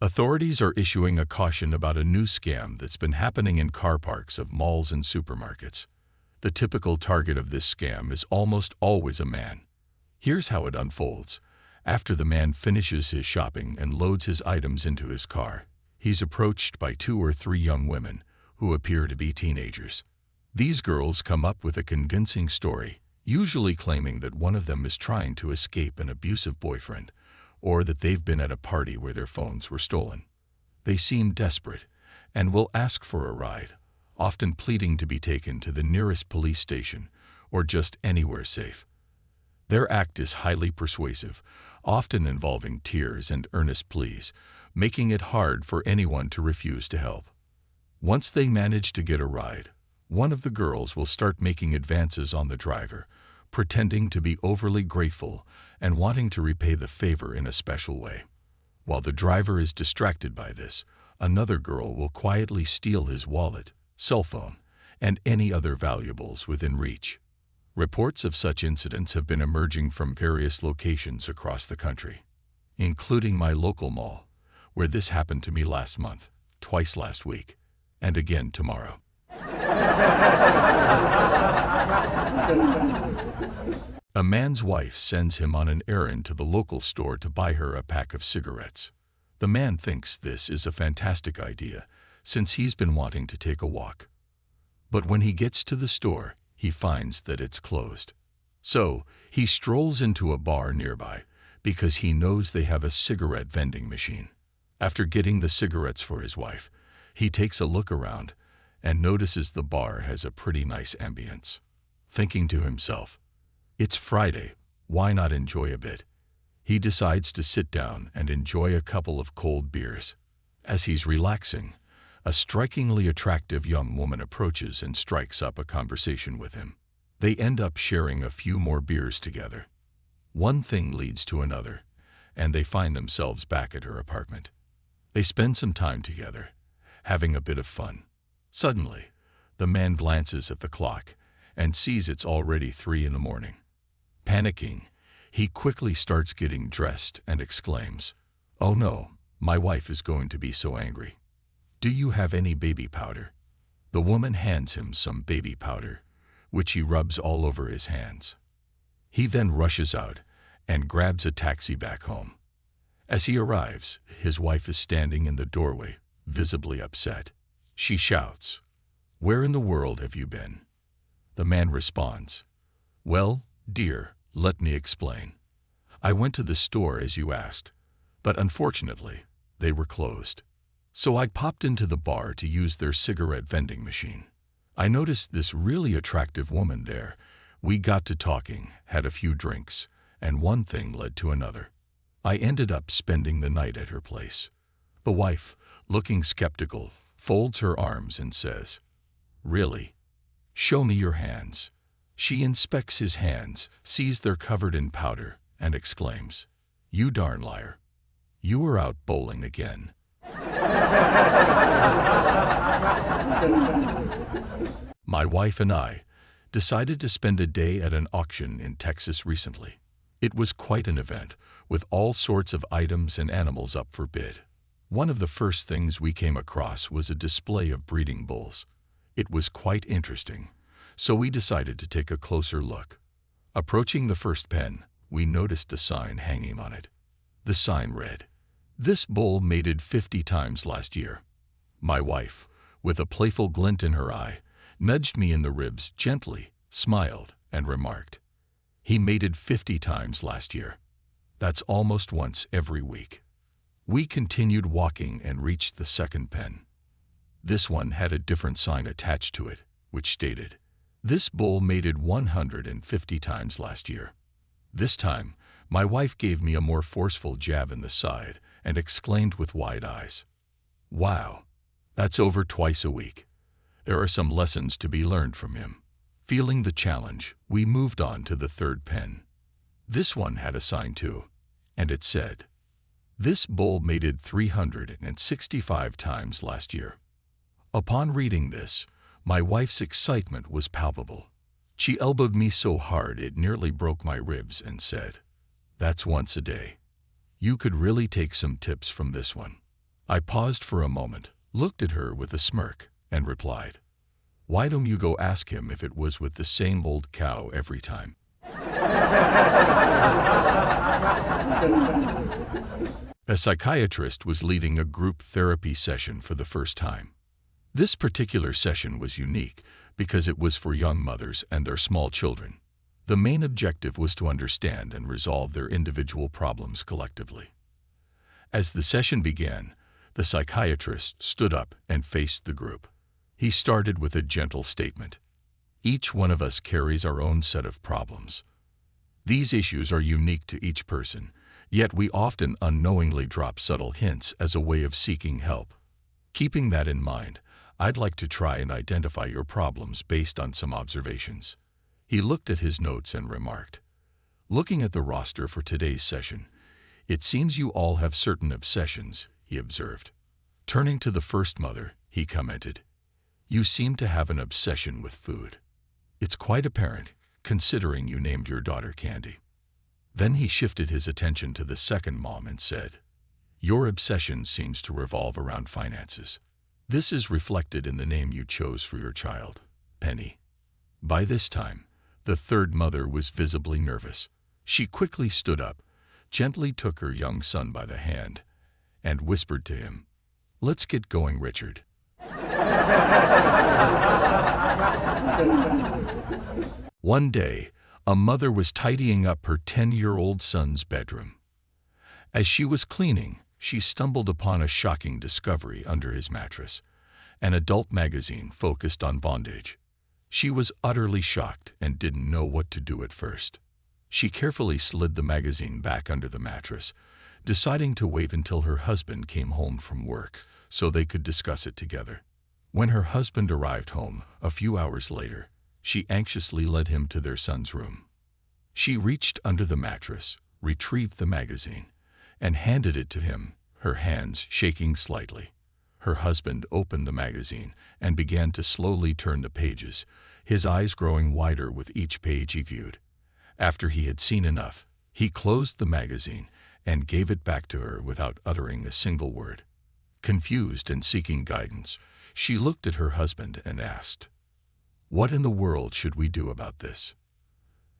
Authorities are issuing a caution about a new scam that's been happening in car parks of malls and supermarkets. The typical target of this scam is almost always a man. Here's how it unfolds. After the man finishes his shopping and loads his items into his car, he's approached by 2 or 3 young women who appear to be teenagers. These girls come up with a convincing story, usually claiming that one of them is trying to escape an abusive boyfriend, or that they've been at a party where their phones were stolen. They seem desperate and will ask for a ride, often pleading to be taken to the nearest police station or just anywhere safe. Their act is highly persuasive, often involving tears and earnest pleas, making it hard for anyone to refuse to help. Once they manage to get a ride, one of the girls will start making advances on the driver, pretending to be overly grateful and wanting to repay the favor in a special way. While the driver is distracted by this, another girl will quietly steal his wallet, cell phone, and any other valuables within reach. Reports of such incidents have been emerging from various locations across the country, including my local mall, where this happened to me last month, twice last week, and again tomorrow. A man's wife sends him on an errand to the local store to buy her a pack of cigarettes. The man thinks this is a fantastic idea, since he's been wanting to take a walk. But when he gets to the store, he finds that it's closed. So, he strolls into a bar nearby, because he knows they have a cigarette vending machine. After getting the cigarettes for his wife, he takes a look around and notices the bar has a pretty nice ambience. Thinking to himself, "It's Friday, why not enjoy a bit?" He decides to sit down and enjoy a couple of cold beers. As he's relaxing, a strikingly attractive young woman approaches and strikes up a conversation with him. They end up sharing a few more beers together. One thing leads to another, and they find themselves back at her apartment. They spend some time together, having a bit of fun. Suddenly, the man glances at the clock and sees it's already 3 in the morning. Panicking, he quickly starts getting dressed and exclaims, "Oh no, my wife is going to be so angry. Do you have any baby powder?" The woman hands him some baby powder, which he rubs all over his hands. He then rushes out and grabs a taxi back home. As he arrives, his wife is standing in the doorway, visibly upset. She shouts, "Where in the world have you been?" The man responds, "Well, dear, let me explain. I went to the store as you asked, but unfortunately, they were closed. So I popped into the bar to use their cigarette vending machine. I noticed this really attractive woman there. We got to talking, had a few drinks, and one thing led to another. I ended up spending the night at her place." The wife, looking skeptical, folds her arms and says, "Really? Show me your hands." She inspects his hands, sees they're covered in powder, and exclaims, "You darn liar. You were out bowling again." My wife and I decided to spend a day at an auction in Texas recently. It was quite an event, with all sorts of items and animals up for bid. One of the first things we came across was a display of breeding bulls. It was quite interesting, so we decided to take a closer look. Approaching the first pen, we noticed a sign hanging on it. The sign read, "This bull mated 50 times last year." My wife, with a playful glint in her eye, nudged me in the ribs gently, smiled, and remarked, "He mated 50 times last year. That's almost once every week." We continued walking and reached the second pen. This one had a different sign attached to it, which stated, "This bull mated 150 times last year." This time, my wife gave me a more forceful jab in the side and exclaimed with wide eyes, "Wow, that's over twice a week. There are some lessons to be learned from him." Feeling the challenge, we moved on to the third pen. This one had a sign too, and it said, "This bull mated 365 times last year." Upon reading this, my wife's excitement was palpable. She elbowed me so hard it nearly broke my ribs and said, "That's once a day. You could really take some tips from this one." I paused for a moment, looked at her with a smirk, and replied, "Why don't you go ask him if it was with the same old cow every time?" A psychiatrist was leading a group therapy session for the first time. This particular session was unique because it was for young mothers and their small children. The main objective was to understand and resolve their individual problems collectively. As the session began, the psychiatrist stood up and faced the group. He started with a gentle statement. Each one of us carries our own set of problems. These issues are unique to each person, yet we often unknowingly drop subtle hints as a way of seeking help. Keeping that in mind, I'd like to try and identify your problems based on some observations. He looked at his notes and remarked, "Looking at the roster for today's session, it seems you all have certain obsessions," he observed. Turning to the first mother, he commented, "You seem to have an obsession with food. It's quite apparent, considering you named your daughter Candy." Then he shifted his attention to the second mom and said, "Your obsession seems to revolve around finances. This is reflected in the name you chose for your child, Penny." By this time, the third mother was visibly nervous. She quickly stood up, gently took her young son by the hand, and whispered to him, "Let's get going, Richard." One day, a mother was tidying up her 10-year-old son's bedroom. As she was cleaning, she stumbled upon a shocking discovery under his mattress, an adult magazine focused on bondage. She was utterly shocked and didn't know what to do at first. She carefully slid the magazine back under the mattress, deciding to wait until her husband came home from work so they could discuss it together. When her husband arrived home a few hours later, she anxiously led him to their son's room. She reached under the mattress, retrieved the magazine, and handed it to him, her hands shaking slightly. Her husband opened the magazine and began to slowly turn the pages, his eyes growing wider with each page he viewed. After he had seen enough, he closed the magazine and gave it back to her without uttering a single word. Confused and seeking guidance, she looked at her husband and asked, "What in the world should we do about this?"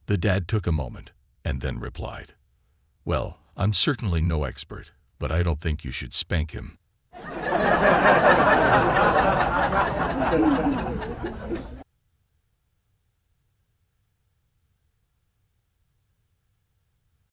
The dad took a moment and then replied, "Well, I'm certainly no expert, but I don't think you should spank him."